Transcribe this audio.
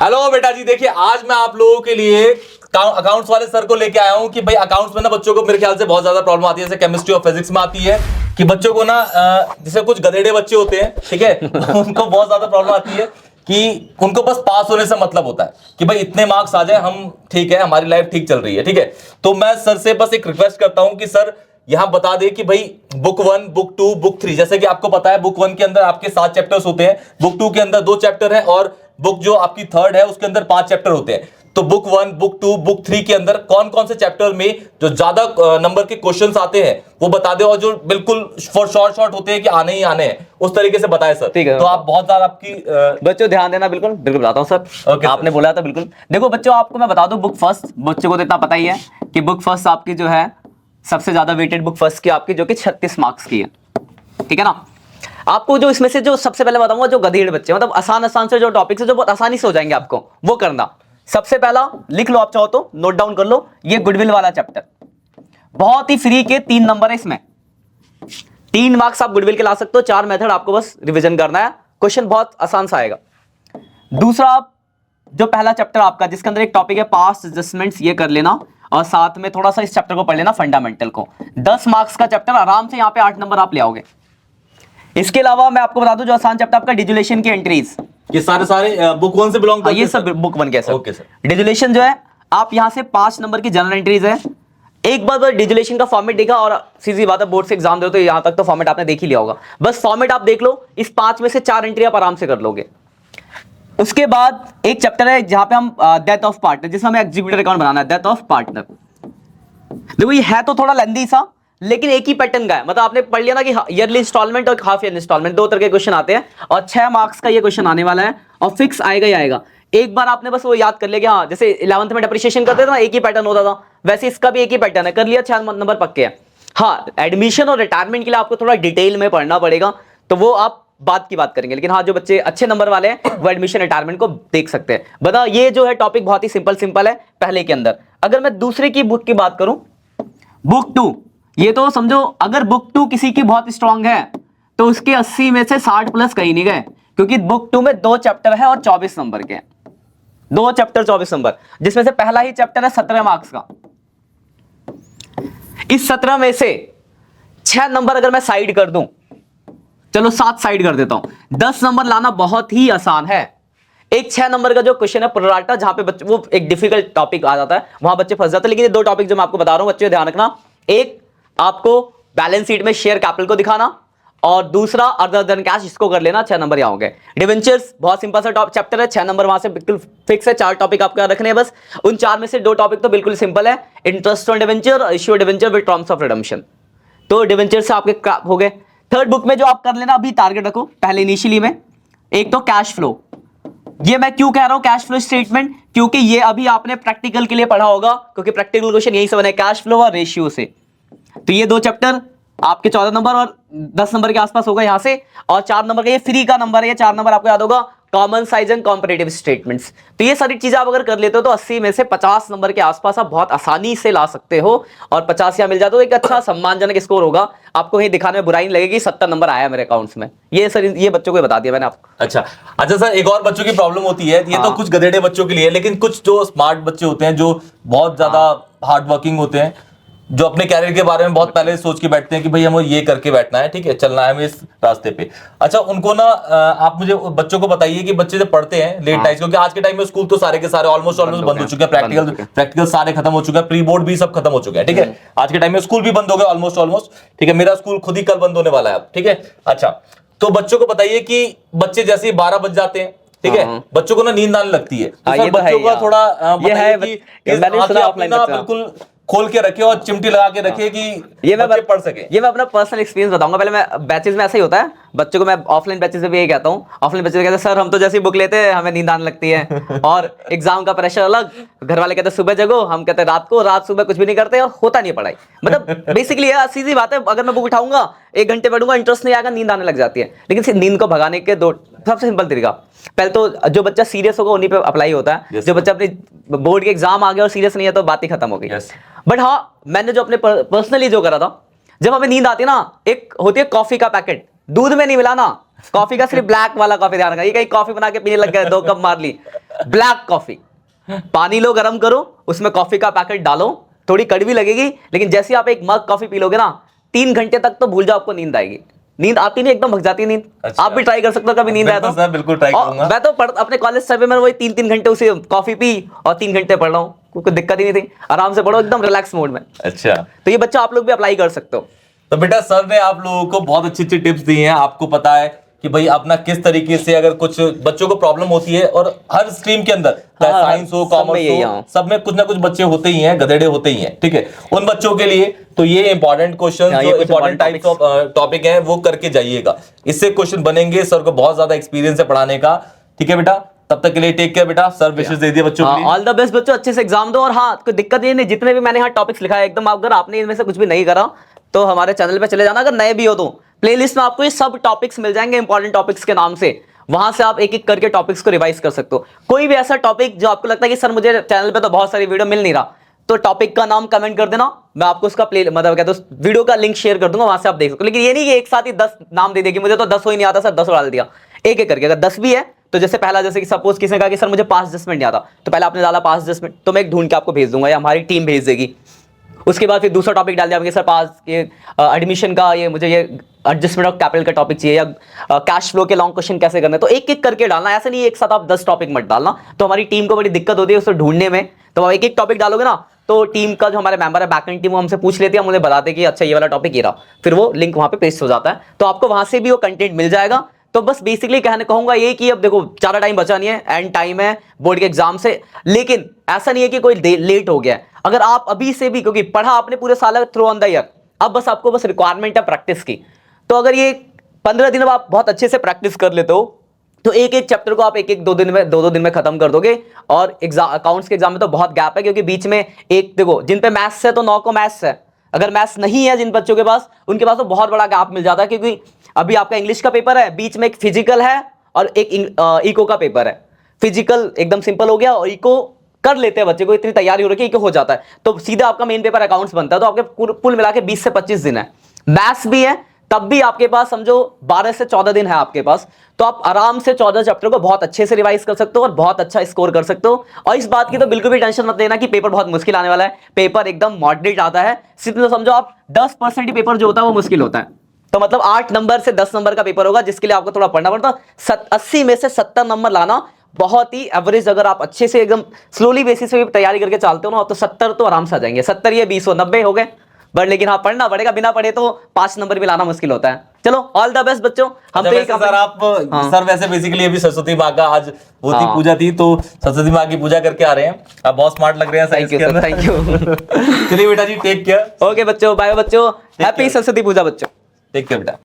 Hello बेटा जी, देखिए आज मैं आप लोगों के लिए अकाउंट्स वाले सर को लेके आया हूं कि भाई अकाउंट्स में ना बच्चों को मेरे ख्याल से बहुत ज्यादा प्रॉब्लम आती है। जैसे केमिस्ट्री और फिजिक्स में आती है कि बच्चों को ना जैसे कुछ गधेड़े बच्चे होते हैं, ठीक है उनको बहुत ज्यादा प्रॉब्लम आती है कि उनको बस पास होने से मतलब होता है कि भाई इतने मार्क्स आ जाए, हम ठीक है, हमारी लाइफ ठीक चल रही है, ठीक है। तो मैं सर से बस एक रिक्वेस्ट करता हूं कि सर यहां बता दे कि भाई बुक 1, बुक 2, बुक 3, जैसे कि आपको पता है बुक 1 के अंदर आपके 7 चैप्टर्स होते हैं, बुक 2 के अंदर 2 चैप्टर है और बुक जो आपकी 3rd है उसके अंदर 5 चैप्टर होते हैं। तो बुक 1, बुक 2, बुक 3 के अंदर कौन कौन से चैप्टर में जो ज्यादा नंबर के क्वेश्चंस आते हैं वो बता दे, और जो बिल्कुल फॉर शॉर्ट होते हैं कि आने ही आने हैं उस तरीके से बताए सर। ठीक है। तो आप बहुत ज्यादा आपकी बच्चों ध्यान देना, बिल्कुल बिल्कुल बताता हूँ सर। Okay, आपने बोला था बिल्कुल। देखो बच्चों, आपको मैं बता दूं, बुक फर्स्ट बच्चों को तो इतना पता ही है कि बुक फर्स्ट आपकी जो है सबसे ज्यादा वेटेड बुक फर्स्ट की आपकी, जो कि 36 मार्क्स की है, ठीक है ना। आपको जो इसमें से जो सबसे पहले बताऊंगा, जो गधेड़ बच्चे मतलब आसान से जो टॉपिक्स है जो बहुत आसानी से हो जाएंगे आपको, वो करना। सबसे पहला लिख लो, आप चाहो तो नोट डाउन कर लो, ये गुडविल वाला चैप्टर बहुत ही फ्री के 3 नंबर है इसमें। 3 मार्क्स आप गुडविल के ला सकते हो। 4 मेथड आपको बस रिवीजन करना है, क्वेश्चन बहुत आसान सा आएगा। दूसरा, आप जो पहला चैप्टर आपका जिसके अंदर एक टॉपिक है पास्ट एडजस्टमेंट्स, ये कर लेना, और साथ में थोड़ा सा इस चैप्टर को पढ़ लेना, फंडामेंटल को। 10 मार्क्स का चैप्टर, आराम से यहां पे 8 नंबर आप ले आओगे। इसके अलावा मैं आपको बता दूं, जो आसान चैप्टर आपका डिजुलेशन की एंट्रीज, ये सारे बुक 1 से बिलोंग करते हैं। ये सब बुक 1 के सर। Okay sir. डिजुलेशन जो है आप यहां से 5 नंबर की जनरल एंट्रीज है। एक बार डिजुलेशन का फॉर्मेट देखा, और सीधी बात है बोर्ड से एग्जाम दे तो यहां तक तो फॉर्मेट आपने देख ही लिया होगा। बस फॉर्मेट आप देख लो, इस 5 में से 4 एंट्री आप आराम से कर लोगे। उसके बाद एक चैप्टर है जहां पे हम डेथ ऑफ पार्टनर, जिसमें हमें एग्जीक्यूटिव अकाउंट बनाना है, डेथ ऑफ पार्टनर। देखो ये है तो थोड़ा लेंदी सा, लेकिन एक ही पैटर्न का है। मतलब आपने पढ़ लिया ना कि ईयरली इंस्टॉलमेंट और हाफ ईयर इंस्टॉलमेंट, 2 तरह के क्वेश्चन आते हैं, और 6 मार्क्स का ये क्वेश्चन आने वाला है, और फिक्स आएगा ही आएगा। एक बार आपने बस वो याद कर लिया कि हाँ, जैसे 11th में डेप्रिसिएशन करते थे ना, एक ही पैटर्न होता था, वैसे इसका भी एक ही पैटर्न है, कर लिया, 6 नंबर पक्के हैं। हाँ, एडमिशन और रिटायरमेंट के लिए आपको थोड़ा डिटेल में पढ़ना पड़ेगा, तो वो आप बात की बात करेंगे। लेकिन हाँ, जो बच्चे अच्छे नंबर वाले हैं वो एडमिशन रिटायरमेंट को देख सकते हैं। बता, ये जो है टॉपिक बहुत ही सिंपल है पहले के अंदर। अगर मैं दूसरे की बुक की बात करूं, बुक 2, ये तो समझो अगर बुक 2 किसी की बहुत स्ट्रांग है तो उसके 80 में से 60 प्लस कहीं नहीं गए, क्योंकि बुक 2 में 2 चैप्टर है और 24 नंबर के हैं। 2 चैप्टर 24 नंबर, जिसमें से पहला ही चैप्टर है 17 मार्क्स का। इस 17 में से 6 नंबर अगर मैं साइड कर दूं, चलो 7 साइड कर देता हूं, 10 नंबर लाना बहुत ही आसान है। एक 6 नंबर का जो क्वेश्चन है प्रोराटा, जहां पे बच्चे वो एक डिफिकल्ट टॉपिक आ जाता है, वहां बच्चे फंस जाते हैं। लेकिन ये 2 टॉपिक जो मैं आपको बता रहा हूं बच्चे ध्यान रखना, एक आपको बैलेंस शीट में शेयर कैपिटल को दिखाना, और दूसरा अदर देन कैश, इसको कर लेना। 6 नंबर यहां हो गए। डिवेंचर्स बहुत सिंपल सा चैप्टर है, 6 नंबर वहां से बिल्कुल फिक्स है। 4 टॉपिक आपको रखने हैं बस। उन 4 में से 2 टॉपिक तो बिल्कुल सिंपल है, interest on debenture, issue debenture with terms of redemption. तो डिवेंचर से आपके हो गए। 3rd बुक में जो आप कर लेना, अभी टारगेट रखो पहले इनिशियली में, एक तो कैश फ्लो। ये मैं क्यों कह रहा हूं कैश फ्लो स्टेटमेंट, क्योंकि ये अभी आपने प्रैक्टिकल के लिए पढ़ा होगा, क्योंकि प्रैक्टिकल क्वेश्चन यही से बने, कैश फ्लो और रेशियो से। तो ये 2 चैप्टर आपके 14 नंबर और 10 नंबर के आसपास होगा यहां से, और 4 नंबर का ये फ्री का नंबर है, ये 4 नंबर आपको याद होगा, common size and comparative statements. तो ये सारी चीजें आप अगर कर लेते हो तो 80 में से 50 नंबर के आसपास आप बहुत आसानी से ला सकते हो, और 50 या मिल जाता तो एक अच्छा सम्मानजनक स्कोर होगा। आपको कहीं दिखाने में बुराई नहीं लगेगी 70 नंबर आया मेरे अकाउंट्स में। ये सर, ये बच्चों को बता दिया मैंने आपको। अच्छा सर, एक और बच्चों की प्रॉब्लम होती है, ये तो कुछ गधेड़े बच्चों के लिए, लेकिन कुछ जो स्मार्ट बच्चे होते हैं, जो बहुत ज्यादा हार्ड वर्किंग होते हैं, जो अपने कैरियर के बारे में बहुत पहले सोच के बैठते हैं कि भाई हमें ये करके बैठना है, ठीक है, चलना है हमें इस रास्ते पे। अच्छा, उनको ना आप मुझे बच्चों को बताइए कि बच्चे जब पढ़ते हैं लेट नाइट, क्योंकि आज के टाइम में स्कूल तो सारे के सारे ऑलमोस्ट बंद हो चुके हैं, प्रैक्टिकल सारे खत्म हो चुके हैं, प्री बोर्ड भी सब खत्म हो चुके हैं, ठीक है। आज के टाइम में स्कूल भी बंद हो गए ऑलमोस्ट, ठीक है। मेरा स्कूल खुद ही कल बंद होने वाला है अब, ठीक है। अच्छा, तो बच्चों को बताइए कि बच्चे जैसे ही 12 बज जाते हैं, ठीक है, बच्चों को ना नींद आने लगती है, तो सर बच्चों का थोड़ा बिल्कुल खोल के रखे और चिमटी लगा के रखे कि ये मैं पढ़ सके। ये मैं अपना पर्सनल एक्सपीरियंस बताऊंगा। पहले मैं बैचेस में ऐसा ही होता है, बच्चों को मैं ऑफलाइन बैचेस में भी यही कहता हूँ। ऑफलाइन बैचेस कहते हैं सर हम तो जैसी बुक लेते हैं हमें नींद आने लगती है, और एग्जाम का प्रेशर अलग, घर वाले कहते हैं सुबह जगो, हम कहते हैं रात को, रात सुबह कुछ भी नहीं करते और होता नहीं पढ़ाई। मतलब बेसिकली सीधी बात है, अगर मैं बुक उठाऊंगा 1 घंटे पढ़ूंगा, इंटरेस्ट नहीं आएगा, नींद आने लग जाती है। लेकिन नींद को भगाने के 2 सबसे सिंपल तरीका, पहले तो जो बच्चा सीरियस होगा उन्हीं पे अप्लाई होता है। जो बच्चा अपने बोर्ड के एग्जाम आ गया और सीरियस नहीं है तो बात ही खत्म हो गई। बट हाँ, मैंने जो अपने पर्सनली जो करा था, जब हमें नींद आती है ना, एक होती है कॉफी का पैकेट, दूध में नहीं मिलाना, कॉफी का सिर्फ ब्लैक वाला कॉफी ध्यान रखना, ये कहीं कॉफी बना के पीने लग गए 2 कप मार ली। ब्लैक कॉफी, पानी लो गर्म करो, उसमें कॉफी का पैकेट डालो, थोड़ी कड़वी लगेगी, लेकिन जैसे ही आप एक मग कॉफी पी लोगे ना 3 घंटे तक तो भूल जाओ, आपको नींद आएगी। नींद आती नहीं, एकदम भग जाती है नींद। अच्छा। आप भी ट्राई कर सकते हो कभी नींद आए तो। सर बिल्कुल ट्राई करूंगा। मैं तो अपने कॉलेज समय में वही 3-3 घंटे उसे कॉफी पी और 3 घंटे पढ़ रहा हूँ, कोई दिक्कत ही नहीं थी, आराम से पढ़ो एकदम रिलैक्स मोड में। अच्छा, तो ये बच्चा आप लोग भी अप्लाई कर सकते हो। तो बेटा सर ने आप लोगों को बहुत अच्छी अच्छी टिप्स दी हैं। आपको पता है कि भाई अपना किस तरीके से अगर कुछ बच्चों को प्रॉब्लम होती है, और हर स्ट्रीम के अंदर चाहे साइंस हो, कॉमर्स हो, सब में कुछ ना कुछ बच्चे होते ही हैं, गधेड़े होते ही हैं, ठीक है। उन बच्चों के लिए तो ये इंपॉर्टेंट क्वेश्चन, जो इंपॉर्टेंट टाइप्स ऑफ टॉपिक हैं वो करके जाइएगा। इससे क्वेश्चन बनेंगे, सर को बहुत ज्यादा एक्सपीरियंस है पढ़ाने का, ठीक है बेटा। तब तक के लिए टेक केयर बेटा, सर विशेष दे दिए बच्चों के लिए। ऑल द बेस्ट बच्चों, अच्छे से एग्जाम दो। और हाँ, कोई दिक्कत ये नहीं, जितने भी मैंने यहाँ टॉपिक्स लिखा है एकदम, अगर आपने इनमें से कुछ भी नहीं करा तो हमारे चैनल पे चले जाना, अगर नए भी हो तो प्लेलिस्ट में आपको ये सब टॉपिक्स मिल जाएंगे इंपॉर्टेंट टॉपिक्स के नाम से, वहां से आप एक एक करके टॉपिक्स को रिवाइज कर सकते हो। कोई भी ऐसा टॉपिक जो आपको लगता है कि सर मुझे चैनल पे तो बहुत सारी वीडियो मिल नहीं रहा, तो टॉपिक का नाम कमेंट कर देना, मैं आपको उसका मतलब कहते हैं वीडियो का लिंक शेयर कर दूंगा, वहां से आप देख सकते हो। लेकिन ये नहीं कि एक साथ ही 10 नाम दे देगी, मुझे तो 10 हो ही नहीं आता सर, 10 डाल दिया। एक एक करके, अगर 10 भी है तो जैसे पहला, जैसे कि सपोज किसी ने कहा कि सर मुझे 5 एडजस्टमेंट नहीं आता, तो पहले आपने डाला 5 एडजस्टमेंट, तो मैं एक ढूंढ के आपको भेज दूंगा या हमारी टीम भेज देगी। उसके बाद फिर दूसरा टॉपिक डाल दिया सर 5 के एडमिशन का, ये मुझे ये एडजस्टमेंट ऑफ कैपिटल का टॉपिक चाहिए, या कैश फ्लो के लॉन्ग क्वेश्चन कैसे करना है। तो एक एक करके डालना, ऐसा नहीं एक साथ आप 10 टॉपिक मत डालना, तो हमारी टीम को बड़ी दिक्कत होती है उसे ढूंढने में। तो आप एक एक टॉपिक डालोगे ना, तो टीम का जो हमारे मेंबर है बैकएंड टीम, वो हमसे पूछ लेती है, हम उन्हें बताते कि अच्छा ये वाला टॉपिक ये रहा, फिर वो लिंक वहां पे पेस्ट हो जाता है, तो आपको वहां से भी वो कंटेंट मिल जाएगा। तो बस बेसिकली कहूंगा ये कि अब देखो ज्यादा टाइम बचा नहीं है, एंड टाइम है बोर्ड के एग्जाम से, लेकिन ऐसा नहीं है कि कोई लेट हो गया है। अगर आप अभी से भी, क्योंकि पढ़ा आपने पूरे साल थ्रू ऑन द ईयर, अब बस आपको बस रिक्वायरमेंट है प्रैक्टिस की, तो अगर ये 15 दिन में आप बहुत अच्छे से प्रैक्टिस कर लेते हो, तो एक एक चैप्टर को आप एक एक 2 दिन में खत्म कर दोगे। और एग्जाम, अकाउंट्स के एग्जाम में तो बहुत गैप है, क्योंकि बीच में एक देखो, जिन पे मैथ्स है तो 9 को मैथ्स है, अगर मैथ्स नहीं है जिन बच्चों के पास, उनके पास तो बहुत बड़ा गैप मिल जाता है, क्योंकि अभी आपका इंग्लिश का पेपर है, बीच में एक फिजिकल है और एक इको का पेपर है। फिजिकल एकदम सिंपल हो गया, और इको कर लेते हैं बच्चे को, इतनी तैयारी हो रही है, इको हो जाता है, तो सीधा आपका मेन पेपर अकाउंट्स बनता है। तो आपके कुल मिला के 20 से 25 दिन है। मैथ्स भी है, तब भी आपके पास समझो 12 से 14 दिन है आपके पास, तो आप आराम से 14 चैप्टर को बहुत अच्छे से रिवाइज कर सकते हो और बहुत अच्छा स्कोर कर सकते हो। और इस बात की तो बिल्कुल भी टेंशन मत लेना कि पेपर बहुत मुश्किल आने वाला है, पेपर एकदम मॉडरेट आता है। सिर्फ तो समझो आप 10% ही पेपर जो होता है वो मुश्किल होता है, तो मतलब 8 नंबर से 10 नंबर का पेपर होगा, जिसके लिए आपको थोड़ा पढ़ना पड़ता है। 80 में से 70 नंबर लाना बहुत ही एवरेज, अगर आप अच्छे से एकदम स्लोली बेसिस पे भी तैयारी करके चलते हो ना, तो 70 तो आराम से आ जाएंगे। 70 ये 20 हो 90 हो गए, बट लेकिन हाँ पढ़ना पड़ेगा, बिना पढ़े तो 5 नंबर भी लाना मुश्किल होता है। चलो ऑल द बेस्ट बच्चों। हम तो सर आप सर वैसे बेसिकली अभी सरस्वती माँ का आज होती पूजा थी, तो सरस्वती माँ की पूजा करके आ रहे हैं, आप बहुत स्मार्ट लग रहे हैं। Thank you sir, thank you. चलिए बेटा जी, टेक केयर। ओके बच्चों, बाय बच्चों, हैप्पी सरस्वती पूजा बच्चों, टेक केयर बेटा।